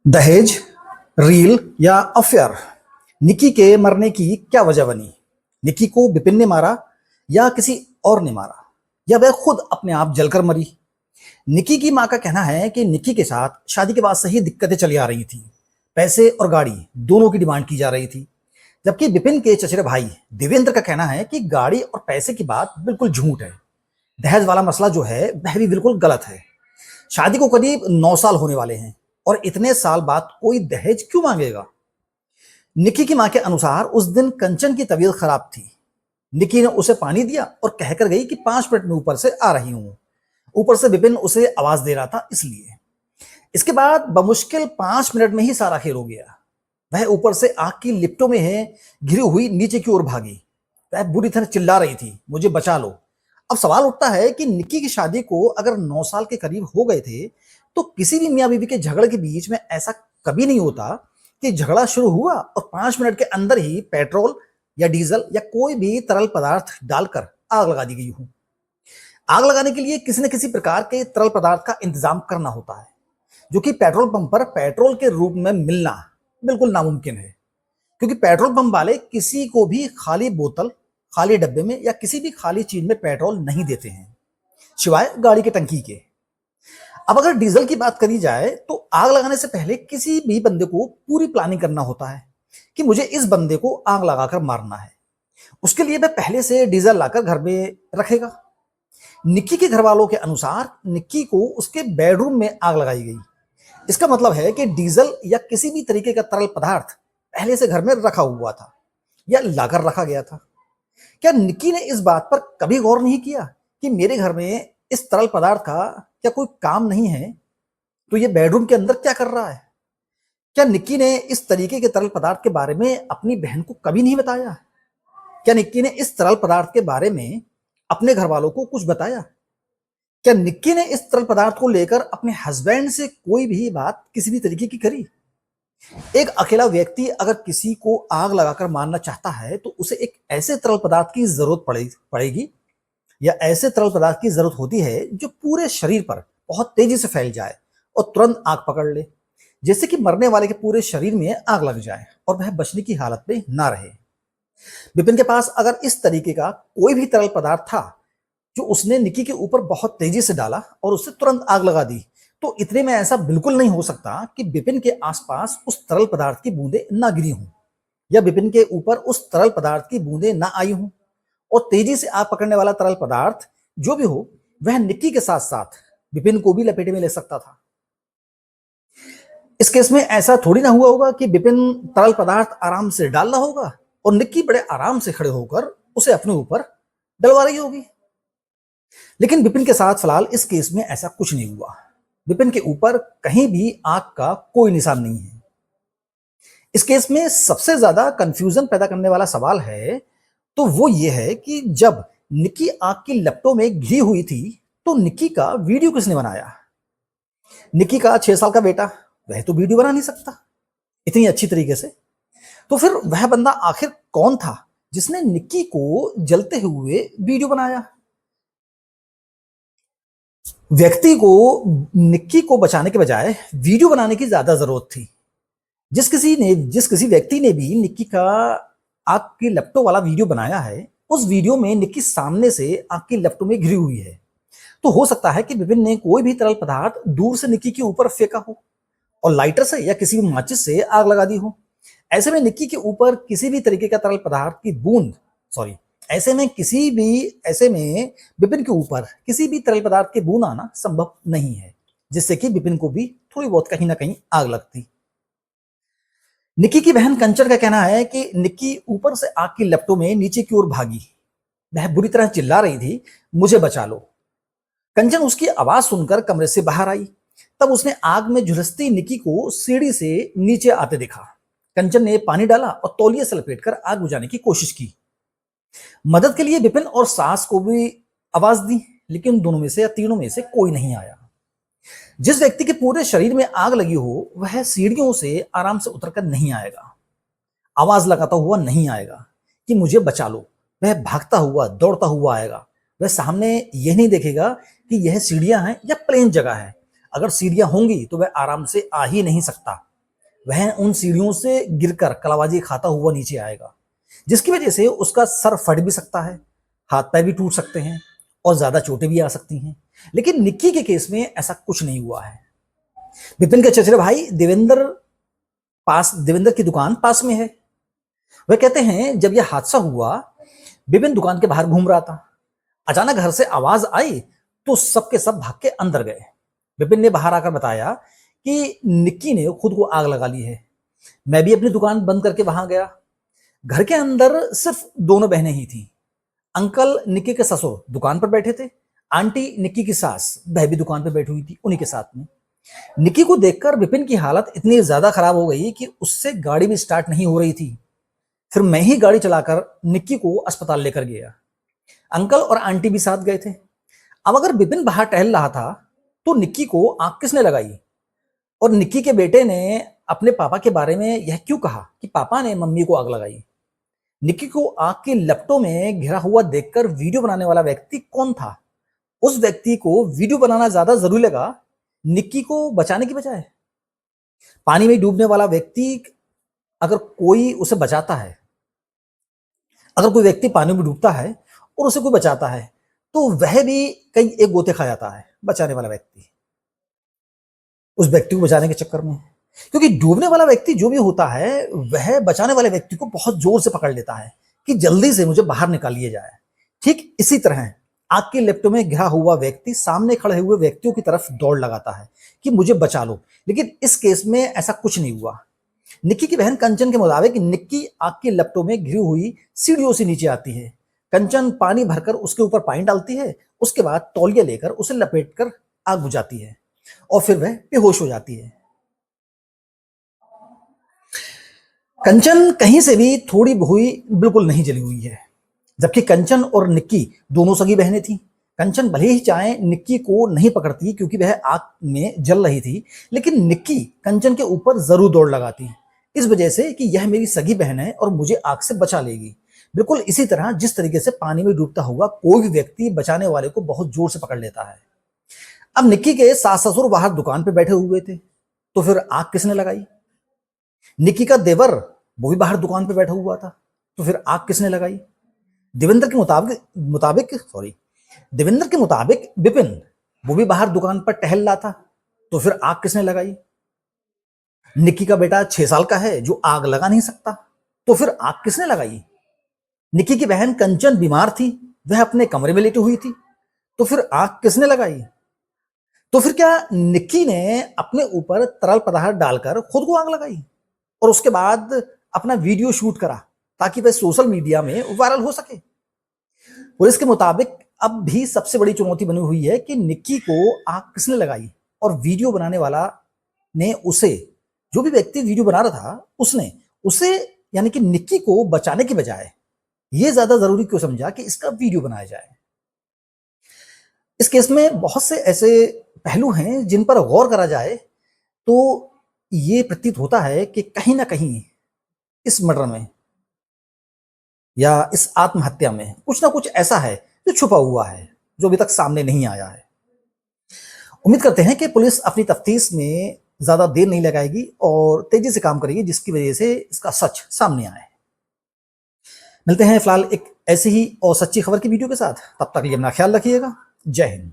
दहेज, रील या अफेयर, निकी के मरने की क्या वजह बनी? निकी को विपिन ने मारा या किसी और ने मारा, या वह खुद अपने आप जलकर मरी? निकी की मां का कहना है कि निकी के साथ शादी के बाद से ही दिक्कतें चली आ रही थी। पैसे और गाड़ी दोनों की डिमांड की जा रही थी। जबकि विपिन के चचेरे भाई देवेंद्र का कहना है कि गाड़ी और पैसे की बात बिल्कुल झूठ है। दहेज वाला मसला जो है वह भी बिल्कुल गलत है। शादी को करीब 9 साल होने वाले हैं और इतने साल बाद कोई दहेज क्यों मांगेगा? निकी की मां के अनुसार उस दिन कंचन की तबीयत खराब थी। निकी ने उसे पानी दिया और कहकर गई कि 5 मिनट में ऊपर से आ रही हूं। ऊपर से विपिन उसे आवाज दे रहा था, इसलिए। इसके बाद बमुश्किल 5 मिनट में ही सारा खेल हो गया। वह ऊपर से आग की लिपटों में है घिरी हुई नीचे की ओर भागी। वह बुरी तरह चिल्ला रही थी, मुझे बचा लो। अब सवाल उठता है कि निक्की की शादी को अगर 9 साल के करीब हो गए थे, तो किसी भी मियां बीवी के झगड़े के बीच में ऐसा कभी नहीं होता कि झगड़ा शुरू हुआ और 5 मिनट के अंदर ही पेट्रोल या डीजल या कोई भी तरल पदार्थ डालकर आग लगा दी गई हो। आग लगाने के लिए किसी न किसी प्रकार के तरल पदार्थ का इंतजाम करना होता है, जो कि पेट्रोल पंप पर पेट्रोल के रूप में मिलना बिल्कुल नामुमकिन है। क्योंकि पेट्रोल पंप वाले किसी को भी खाली बोतल, खाली डब्बे में या किसी भी खाली चीज में पेट्रोल नहीं देते हैं, सिवाय गाड़ी की टंकी के। अब अगर डीजल की बात करी जाए तो आग लगाने से पहले किसी भी बंदे को पूरी प्लानिंग करना होता है कि मुझे इस बंदे को आग लगाकर मारना है। उसके लिए वह पहले से डीजल लाकर घर में रखेगा। निक्की के घर वालों के अनुसार निक्की को उसके बेडरूम में आग लगाई गई। इसका मतलब है कि डीजल या किसी भी तरीके का तरल पदार्थ पहले से घर में रखा हुआ था या लाकर रखा गया था। क्या निक्की ने इस बात पर कभी गौर नहीं किया कि मेरे घर में इस तरल पदार्थ का क्या कोई काम नहीं है, तो ये बेडरूम के अंदर क्या कर रहा है? क्या निक्की ने इस तरीके के तरल पदार्थ के बारे में अपनी बहन को कभी नहीं बताया? क्या निक्की ने इस तरल पदार्थ के बारे में अपने घर वालों को कुछ बताया? क्या निक्की ने इस तरल पदार्थ को लेकर अपने हस्बैंड से कोई भी बात किसी भी तरीके की करी? एक अकेला व्यक्ति अगर किसी को आग लगाकर मारना चाहता है तो उसे एक ऐसे तरल पदार्थ की जरूरत पड़ेगी या ऐसे तरल पदार्थ की जरूरत होती है जो पूरे शरीर पर बहुत तेजी से फैल जाए और तुरंत आग पकड़ ले, जैसे कि मरने वाले के पूरे शरीर में आग लग जाए और वह बचने की हालत में ना रहे। विपिन के पास अगर इस तरीके का कोई भी तरल पदार्थ था जो उसने निक्की के ऊपर बहुत तेजी से डाला और उससे तुरंत आग लगा दी, तो इतने में ऐसा बिल्कुल नहीं हो सकता कि विपिन के आसपास उस तरल पदार्थ की बूंदें ना गिरी हों या विपिन के ऊपर उस तरल पदार्थ की बूंदें ना आई हों और तेजी से आग पकड़ने वाला तरल पदार्थ जो भी हो वह निक्की के साथ साथ विपिन को भी लपेटे में ले सकता था। इस केस में ऐसा थोड़ी ना हुआ होगा कि विपिन तरल पदार्थ आराम से डाल रहा होगा और निक्की बड़े आराम से खड़े होकर उसे अपने ऊपर डलवा रही होगी। लेकिन विपिन के साथ फिलहाल इस केस में ऐसा कुछ नहीं हुआ। विपिन के ऊपर कहीं भी आग का कोई निशान नहीं है। इस केस में सबसे ज्यादा कंफ्यूजन पैदा करने वाला सवाल है तो वो ये है कि जब निक्की आग की लपटों में घिरी हुई थी तो निक्की का वीडियो किसने बनाया? निक्की का 6 साल का बेटा, वह तो वीडियो बना नहीं सकता इतनी अच्छी तरीके से। तो फिर वह बंदा आखिर कौन था जिसने निक्की को जलते हुए वीडियो बनाया? व्यक्ति को निक्की को बचाने के बजाय वीडियो बनाने की ज्यादा जरूरत थी। जिस किसी व्यक्ति ने भी निक्की का आग की लपटों वाला वीडियो बनाया है, उस वीडियो में निक्की सामने से आग की लपटों में घिरी हुई है। तो हो सकता है कि विपिन ने कोई भी तरल पदार्थ दूर से निक्की के ऊपर फेंका हो और लाइटर से या किसी भी माचिस से आग लगा दी हो। ऐसे में निक्की के ऊपर किसी भी तरीके का तरल पदार्थ की बूंद सॉरी ऐसे में विपिन के ऊपर किसी भी तरल पदार्थ की बूंद आना संभव नहीं है, जिससे कि विपिन को भी थोड़ी बहुत कहीं ना कहीं आग लगती। निक्की की बहन कंचन का कहना है कि निक्की ऊपर से आग की लपटों में नीचे की ओर भागी। वह बुरी तरह चिल्ला रही थी, मुझे बचा लो। कंचन उसकी आवाज सुनकर कमरे से बाहर आई। तब उसने आग में झुलसती निक्की को सीढ़ी से नीचे आते देखा। कंचन ने पानी डाला और तौलिए से लपेटकर आग बुझाने की कोशिश की। मदद के लिए विपिन और सास को भी आवाज दी, लेकिन दोनों में से या तीनों में से कोई नहीं आया। जिस व्यक्ति के पूरे शरीर में आग लगी हो वह सीढ़ियों से आराम से उतरकर नहीं आएगा, आवाज लगाता हुआ नहीं आएगा कि मुझे बचा लो। वह भागता हुआ दौड़ता हुआ आएगा। वह सामने यह नहीं देखेगा कि यह सीढ़ियां हैं या प्लेन जगह है। अगर सीढ़ियां होंगी तो वह आराम से आ ही नहीं सकता। वह उन सीढ़ियों से गिरकर कलाबाजी खाता हुआ नीचे आएगा, जिसकी वजह से उसका सर फट भी सकता है, हाथ पैर भी टूट सकते हैं और ज्यादा चोटें भी आ सकती हैं। लेकिन निक्की के केस में ऐसा कुछ नहीं हुआ है। विपिन के चचेरे भाई देवेंद्र की दुकान पास में है। वह कहते हैं जब यह हादसा हुआ, विपिन दुकान के बाहर घूम रहा था। अचानक घर से आवाज आई तो सबके सब भाग के अंदर गए। विपिन ने बाहर आकर बताया कि निक्की ने खुद को आग लगा ली है। मैं भी अपनी दुकान बंद करके वहां गया। घर के अंदर सिर्फ दोनों बहनें ही थी। अंकल निक्की के ससुर दुकान पर बैठे थे। आंटी निक्की की सास, वह भी दुकान पर बैठी हुई थी उन्हीं के साथ में। निक्की को देखकर विपिन की हालत इतनी ज्यादा खराब हो गई कि उससे गाड़ी भी स्टार्ट नहीं हो रही थी। फिर मैं ही गाड़ी चलाकर निक्की को अस्पताल लेकर गया। अंकल और आंटी भी साथ गए थे। अब अगर विपिन बाहर टहल रहा था तो निक्की को आग किसने लगाई? और निक्की के बेटे ने अपने पापा के बारे में यह क्यों कहा कि पापा ने मम्मी को आग लगाई? निक्की को आग के लपटों में घिरा हुआ देखकर वीडियो बनाने वाला व्यक्ति कौन था? उस व्यक्ति को वीडियो बनाना ज्यादा जरूरी लगा निक्की को बचाने की बजाय। पानी में डूबने वाला व्यक्ति अगर कोई उसे बचाता है, अगर कोई व्यक्ति पानी में डूबता है और उसे कोई बचाता है तो वह भी कहीं एक गोते खा जाता है, बचाने वाला व्यक्ति, उस व्यक्ति को बचाने के चक्कर में। क्योंकि डूबने वाला व्यक्ति जो भी होता है वह बचाने वाले व्यक्ति को बहुत जोर से पकड़ लेता है कि जल्दी से मुझे बाहर निकालिए जाए। ठीक इसी तरह आग के लपटों में घिरा हुआ व्यक्ति सामने खड़े हुए व्यक्तियों की तरफ दौड़ लगाता है कि मुझे बचा लो। लेकिन इस केस में ऐसा कुछ नहीं हुआ। निक्की की बहन कंचन के मुताबिक निक्की आग के लपटों में घिरी हुई सीढ़ियों से नीचे आती है। कंचन पानी भरकर उसके ऊपर पानी डालती है, उसके बाद तौलिया लेकर उसे लपेटकर आग बुझाती है और फिर वह बेहोश हो जाती है। कंचन कहीं से भी थोड़ी हुई बिल्कुल नहीं जली हुई है, जबकि कंचन और निक्की दोनों सगी बहनें थी। कंचन भले ही चाहे निक्की को नहीं पकड़ती क्योंकि वह आग में जल रही थी, लेकिन निक्की कंचन के ऊपर जरूर दौड़ लगाती, इस वजह से कि यह मेरी सगी बहन है और मुझे आग से बचा लेगी। बिल्कुल इसी तरह जिस तरीके से पानी में डूबता हुआ कोई भी व्यक्ति बचाने वाले को बहुत जोर से पकड़ लेता है। अब निक्की के सास ससुर बाहर दुकान पे बैठे हुए थे, तो फिर आग किसने लगाई? निक्की का देवर वो भी बाहर दुकान पे बैठा हुआ था, तो फिर आग किसने लगाई? देवेंद्र के मुताबिक विपिन वो भी बाहर दुकान पर टहल रहा था, तो फिर आग किसने लगाई? निक्की का बेटा 6 साल का है जो आग लगा नहीं सकता, तो फिर आग किसने लगाई? निक्की की बहन कंचन बीमार थी, वह अपने कमरे में लेटी हुई थी, तो फिर आग किसने लगाई? तो फिर क्या निक्की ने अपने ऊपर तरल पदार्थ डालकर खुद को आग लगाई और उसके बाद अपना वीडियो शूट करा ताकि वह सोशल मीडिया में वायरल हो सके? पुलिस के मुताबिक अब भी सबसे बड़ी चुनौती बनी हुई है कि निक्की को आग किसने लगाई और वीडियो बनाने वाला ने उसे, जो भी व्यक्ति वीडियो बना रहा था उसने उसे यानी कि निक्की को बचाने की बजाय यह ज्यादा जरूरी क्यों समझा कि इसका वीडियो बनाया जाए? इस केस में बहुत से ऐसे पहलू हैं जिन पर गौर करा जाए तो ये प्रतीत होता है कि कहीं ना कहीं इस मर्डर में या इस आत्महत्या में कुछ ना कुछ ऐसा है जो छुपा हुआ है, जो अभी तक सामने नहीं आया है। उम्मीद करते हैं कि पुलिस अपनी तफ्तीश में ज्यादा देर नहीं लगाएगी और तेजी से काम करेगी, जिसकी वजह से इसका सच सामने आए। मिलते हैं फिलहाल एक ऐसी ही और सच्ची खबर की वीडियो के साथ। तब तक के लिए अपना ख्याल रखिएगा। जय हिंद।